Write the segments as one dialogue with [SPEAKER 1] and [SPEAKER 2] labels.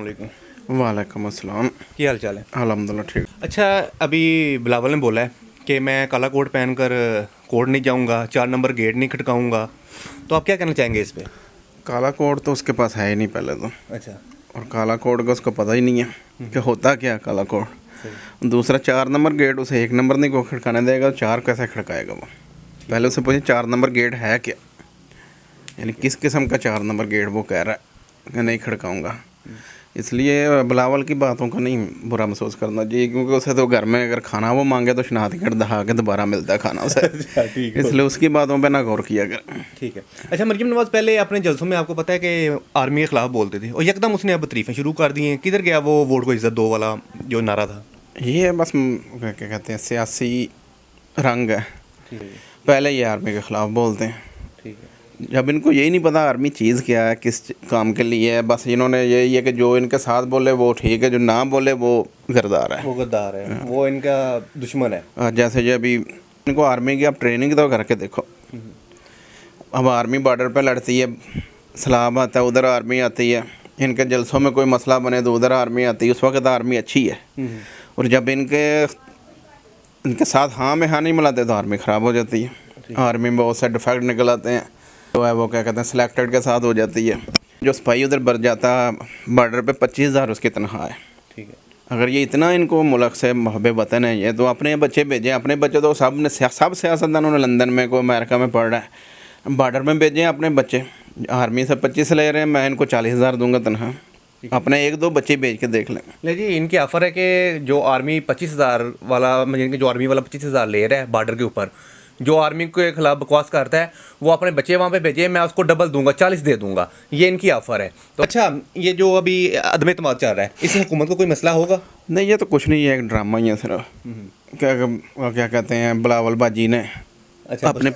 [SPEAKER 1] वालेकुम।
[SPEAKER 2] वालेकुम अस्सलाम।
[SPEAKER 1] क्या हाल चाल है?
[SPEAKER 2] अल्हम्दुलिल्लाह ठीक।
[SPEAKER 1] अच्छा, अभी बिलावल ने बोला है कि मैं काला कोट पहनकर कोर्ट नहीं जाऊंगा, 4 नंबर गेट नहीं खटकाऊंगा, तो आप क्या कहना चाहेंगे इस पे?
[SPEAKER 2] काला कोड तो उसके पास है ही नहीं पहले तो,
[SPEAKER 1] अच्छा,
[SPEAKER 2] और काला कोड का उसको पता ही नहीं है कि होता क्या है काला कोड।
[SPEAKER 1] सही।
[SPEAKER 2] दूसरा 4 नंबर गेट उसे 1 नंबर नहीं को खड़काने देगा, 4 कैसे खड़काएगा वो? पहले उसे पूछे 4 नंबर गेट है क्या, यानी किस किस्म का 4 नंबर गेट वो कह रहा है कि नहीं खड़काऊंगा। इसलिए बिलावल की बातों का नहीं बुरा महसूस करना चाहिए, क्योंकि उसे तो घर में अगर खाना वो मांगे तो शनाख्ती कार्ड दिखा के दोबारा मिलता है खाना उसे।
[SPEAKER 1] अच्छा, ठीक है।
[SPEAKER 2] इसलिए उसकी बातों पे ना गौर किया कर।
[SPEAKER 1] ठीक है। अच्छा, मरियम नवाज पहले अपने जलसों में आपको पता है कि आर्मी के खिलाफ बोलते थे और एकदम उसने अब तरीफें शुरू कर दी हैं। किधर गया वो वोट को इज्जत दो वाला जो नारा था?
[SPEAKER 2] ये बस क्या कहते हैं, सियासी रंग है।
[SPEAKER 1] ठीक है,
[SPEAKER 2] पहले ये आर्मी के ख़िलाफ़ बोलते हैं,
[SPEAKER 1] ठीक है।
[SPEAKER 2] जब इनको यही नहीं पता आर्मी चीज़ क्या है, किस काम के लिए है। बस इन्होंने यही है कि जो इनके साथ बोले वो ठीक है, जो ना बोले वो गद्दार है,
[SPEAKER 1] वो गद्दार है, वो इनका दुश्मन है।
[SPEAKER 2] जैसे ये अभी इनको आर्मी की आप ट्रेनिंग तो करके देखो। अब आर्मी बॉर्डर पे लड़ती है, सलाब आता है, उधर आर्मी आती है। इनके जलसों में कोई मसला बने तो उधर आर्मी आती है। उस वक्त आर्मी अच्छी है, और जब इनके साथ हाँ में हाँ नहीं मिलाते तो आर्मी ख़राब हो जाती है। आर्मी में बहुत से डिफेक्ट निकल आते हैं, तो है वो क्या कहते हैं सिलेक्टेड के साथ हो जाती है। जो सिपाही उधर बर जाता बॉर्डर पे 25,000 उसकी तनख्वाह है।
[SPEAKER 1] ठीक है।
[SPEAKER 2] अगर ये इतना इनको मुल्क से महब वतन है ये, तो अपने बच्चे भेजें। अपने बच्चे तो सब सियासतदानों ने लंदन में कोई अमेरिका में पढ़ रहा है, बॉर्डर में भेजें अपने बच्चे। आर्मी से 25 ले रहे हैं, मैं इनको 40,000 दूंगा तनख्वाह। अपने 1-2 बच्चे भेज के देख लें।
[SPEAKER 1] ले जी, इनकी ऑफर है कि जो आर्मी 25,000 वाला, मतलब जो आर्मी वाला 25,000 ले रहा है बॉर्डर के ऊपर, जो आर्मी के खिलाफ बकवास करता है वो अपने बच्चे वहाँ पे भेजे, मैं उसको डबल दूंगा, 40 दे दूंगा। ये इनकी ऑफर है। तो अच्छा, ये जो अभी अदम एतमाद चल रहा है, इससे हुकूमत को कोई मसला होगा?
[SPEAKER 2] नहीं, ये तो कुछ नहीं है, एक ड्रामा ही है सिर्फ। क्या कहते हैं, बिलावल बाजी ने
[SPEAKER 1] अच्छा,
[SPEAKER 2] अपने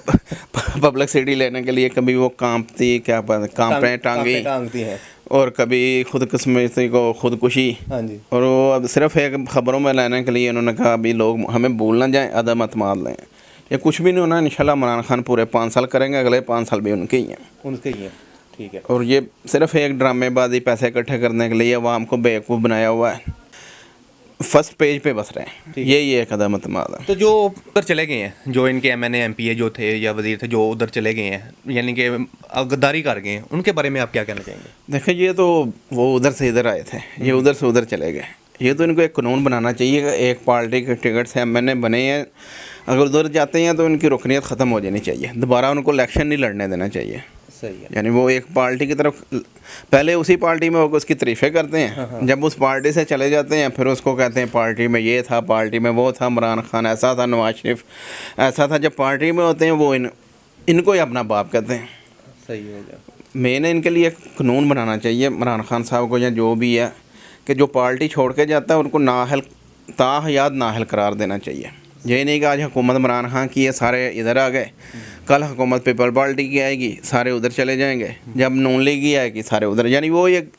[SPEAKER 2] पब्लिक सिटी लेने के लिए कभी वो कांपती कांपे टांगी
[SPEAKER 1] टांगती हैं,
[SPEAKER 2] और कभी खुदकुशी को खुदकुशी।
[SPEAKER 1] हाँ जी।
[SPEAKER 2] और वो अब सिर्फ एक खबरों में लाने के लिए उन्होंने कहा अभी लोग हमें भूल ना जाएं, अदम एतमाद लें। ये कुछ भी नहीं होना। इंशाल्लाह इमरान खान पूरे 5 साल करेंगे, अगले 5 साल भी उनके ही हैं।
[SPEAKER 1] उनके ही हैं, ठीक है।
[SPEAKER 2] और ये सिर्फ एक ड्रामेबाजी, पैसे इकट्ठे करने के लिए अवाम को बेवकूफ़ बनाया हुआ है, फर्स्ट पेज पे बस रहे हैं। यही एक अदम एतमाद है।
[SPEAKER 1] तो जो उधर चले गए हैं, जो इनके एमएनए एमपीए जो थे या वजीर थे जो उधर चले गए हैं, यानी कि गद्दारी कर गए हैं, उनके बारे में आप क्या कहना चाहेंगे?
[SPEAKER 2] देखिए, ये तो वो उधर से इधर आए थे, ये उधर से उधर चले गए। ये तो इनको एक कानून बनाना चाहिए कि एक पार्टी के टिकट से एमएनए बने हैं, अगर उधर जाते हैं तो इनकी रुकनीत ख़त्म हो जानी चाहिए, दोबारा उनको इलेक्शन नहीं लड़ने देना चाहिए।
[SPEAKER 1] सही है।
[SPEAKER 2] यानी वो एक पार्टी की तरफ, पहले उसी पार्टी में होकर उसकी तारीफ़ें करते हैं, जब उस पार्टी से चले जाते हैं फिर उसको कहते हैं पार्टी में ये था, पार्टी में वो था, इमरान खान ऐसा था, नवाज शरीफ ऐसा था। जब पार्टी में होते हैं वो इनको ही अपना बाप कहते हैं।
[SPEAKER 1] सही हो गया।
[SPEAKER 2] मैंने इनके लिए कानून बनाना चाहिए इमरान खान साहब को, या जो भी है, कि जो पार्टी छोड़ के जाता है उनको नाअहल ताहयात नाअहल करार देना चाहिए। ये नहीं कि आज हुकूमत इमरान खान की है सारे इधर आ गए, कल हुकूमत पीपल पार्टी की आएगी सारे उधर चले जाएंगे, जब नून लीग की आएगी सारे उधर। यानी वो एक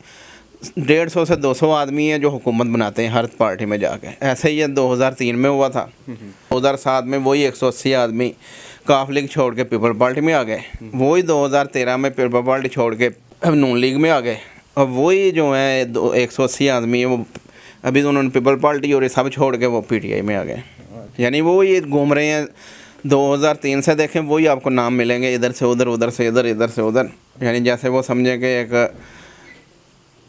[SPEAKER 2] 150 से 200 आदमी है जो हुकूमत बनाते हैं हर पार्टी में जाके। ऐसे ही 2003 में हुआ था, 2007 में वही 180 आदमी काफ लीग छोड़ के पीपल पार्टी में आ गए, वही 2013 में पीपल पार्टी छोड़ के अब नून लीग में आ गए, और वही जो है 180 आदमी है वो अभी तो उन्होंने पीपल पार्टी और ये सब छोड़ के वो पीटीआई में आ गए। यानी वो ये घूम रहे हैं 2003 से, देखें वही आपको नाम मिलेंगे, इधर से उधर, उधर से इधर, इधर से उधर। यानी जैसे वो समझे कि एक,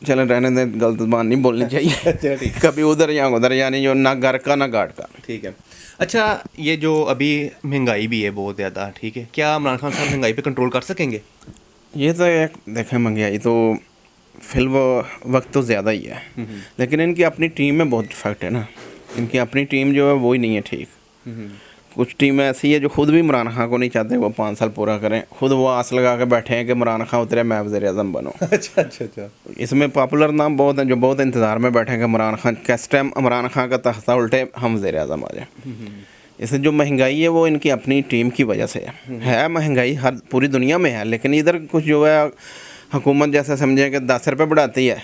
[SPEAKER 2] चलो रहने दें, गलत बात नहीं बोलनी चाहिए कभी उधर या उधर, यानी जो ना घर का ना घाट का।
[SPEAKER 1] ठीक है। अच्छा, ये जो अभी महंगाई भी है बहुत ज़्यादा, ठीक है, क्या इमरान खान साहब महंगाई पे कंट्रोल कर सकेंगे?
[SPEAKER 2] ये तो एक देखें, महंगाई तो फिल वक्त तो ज़्यादा ही है, लेकिन इनकी अपनी टीम में बहुत डिफेक्ट है ना। इनकी अपनी टीम जो है वही नहीं है ठीक। कुछ टीम ऐसी है जो खुद भी इमरान खान को नहीं चाहते वो 5 साल पूरा करें, खुद वो आस लगा के बैठे हैं कि इमरान खान उतरे मैं वज़ीर-ए-आज़म बनूँ।
[SPEAKER 1] अच्छा अच्छा अच्छा।
[SPEAKER 2] इसमें पॉपुलर नाम बहुत हैं जो बहुत इंतज़ार में बैठे हैं कि इमरान खान किस टाइम इमरान खान का तख्ता उल्टे हम वज़ीर-ए-आज़म आ जाए। इसमें जो महंगाई है वो इनकी अपनी टीम की वजह से है। महंगाई हर पूरी दुनिया में है, लेकिन इधर कुछ जो है हुकूमत जैसे समझे कि 10 रुपये बढ़ाती है,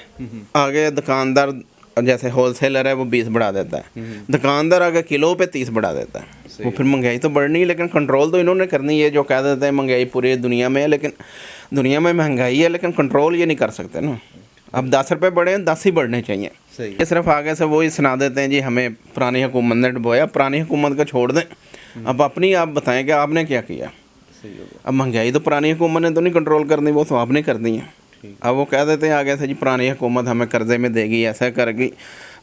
[SPEAKER 2] आगे दुकानदार जैसे होलसेलर है वो 20 बढ़ा देता है, दुकानदार आगे किलो पे 30 बढ़ा देता है। वो फिर महंगाई तो बढ़नी है, लेकिन कंट्रोल तो इन्होंने करनी है। जो कह देते हैं महंगाई पूरी दुनिया में है, लेकिन दुनिया में महंगाई है लेकिन कंट्रोल ये नहीं कर सकते ना। अब 10 रुपये बढ़े हैं, 10 ही बढ़ने चाहिए।
[SPEAKER 1] सही
[SPEAKER 2] ये सिर्फ आगे से वही सुना देते हैं जी हमें पुरानी हुकूमत ने डुबोया, पुरानी हुकूमत को छोड़ दें, अब अपनी आप बताएं कि आपने क्या किया।
[SPEAKER 1] सही हो गया।
[SPEAKER 2] अब महंगाई तो पुरानी हुकूमत ने तो नहीं कंट्रोल करनी, वो तो आपने कर दी है। अब वो कह देते हैं आगे से जी पुरानी हुकूमत हमें कर्जे में देगी, ऐसा करेगी।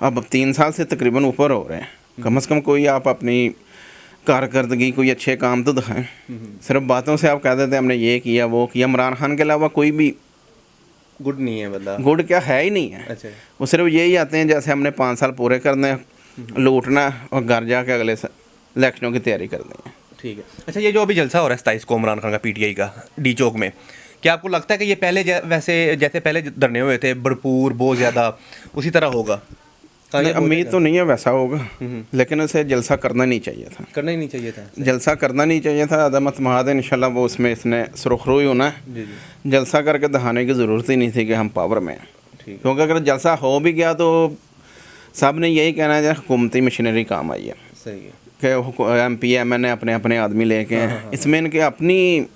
[SPEAKER 2] अब 3 साल से तकरीबन ऊपर हो रहे हैं, कम से कम कोई आप अपनी कारकर्दगी कोई अच्छे काम तो दिखाएं। सिर्फ बातों से आप कह देते हैं हमने ये किया वो किया। इमरान खान के अलावा कोई भी
[SPEAKER 1] गुड नहीं है मतलब।
[SPEAKER 2] गुड क्या है ही नहीं है।
[SPEAKER 1] अच्छा।
[SPEAKER 2] वो सिर्फ यही आते हैं जैसे हमने 5 साल पूरे करने हैं, लूटना और घर जाके अगले इलेक्शनों की तैयारी करनी है।
[SPEAKER 1] ठीक है। अच्छा, ये जो अभी जलसा हो रहा है 27 को इमरान खान का पीटीआई का डी चौक में, क्या आपको लगता है कि ये पहले वैसे जैसे पहले धरने हुए थे भरपूर बहुत ज़्यादा उसी तरह होगा?
[SPEAKER 2] नहीं, उम्मीद तो नहीं है वैसा होगा, लेकिन उसे जलसा करना नहीं चाहिए था।
[SPEAKER 1] करना ही नहीं चाहिए था।
[SPEAKER 2] जलसा करना नहीं चाहिए था। अदमत महाद इंशाल्लाह वो उसमें इसने सुरखरू ही होना है।
[SPEAKER 1] जी जी।
[SPEAKER 2] जलसा करके दिखाने की ज़रूरत ही नहीं थी कि हम पावर में हैं।
[SPEAKER 1] ठीक।
[SPEAKER 2] क्योंकि अगर जलसा हो भी गया तो सब ने यही कहना है हुकूमती मशीनरी काम आई है
[SPEAKER 1] सही है।
[SPEAKER 2] कि MP MN अपने अपने आदमी लेके हैं, इसमें इनके अपनी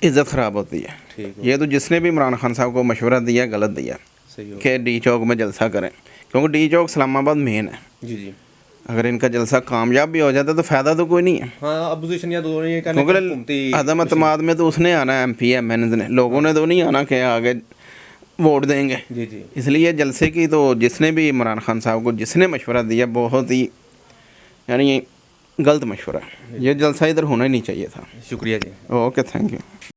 [SPEAKER 2] इज़्ज़त ख़राब होती है।
[SPEAKER 1] ठीक है।
[SPEAKER 2] ये तो जिसने भी इमरान खान साहब को मशवरा दिया गलत दिया
[SPEAKER 1] सही हो।
[SPEAKER 2] कि डी चौक में जलसा करें, क्योंकि डी चौक इस्लामाबाद मेन है।
[SPEAKER 1] जी जी।
[SPEAKER 2] अगर इनका जलसा कामयाब भी हो जाता तो फ़ायदा तो कोई नहीं है।
[SPEAKER 1] हाँ, अपोजिशन या दोनों ये कहने का घूमती
[SPEAKER 2] क्योंकि अदम अतमाद में तो उसने आना है, MP MN ने, लोगों ने तो नहीं आना कि आगे वोट देंगे।
[SPEAKER 1] जी जी।
[SPEAKER 2] इसलिए जलसे की तो जिसने भी इमरान खान साहब को जिसने मशवरा दिया बहुत ही यानी गलत मशवरा। ये जलसा इधर होना ही नहीं चाहिए था।
[SPEAKER 1] शुक्रिया जी।
[SPEAKER 2] Okay, thank you.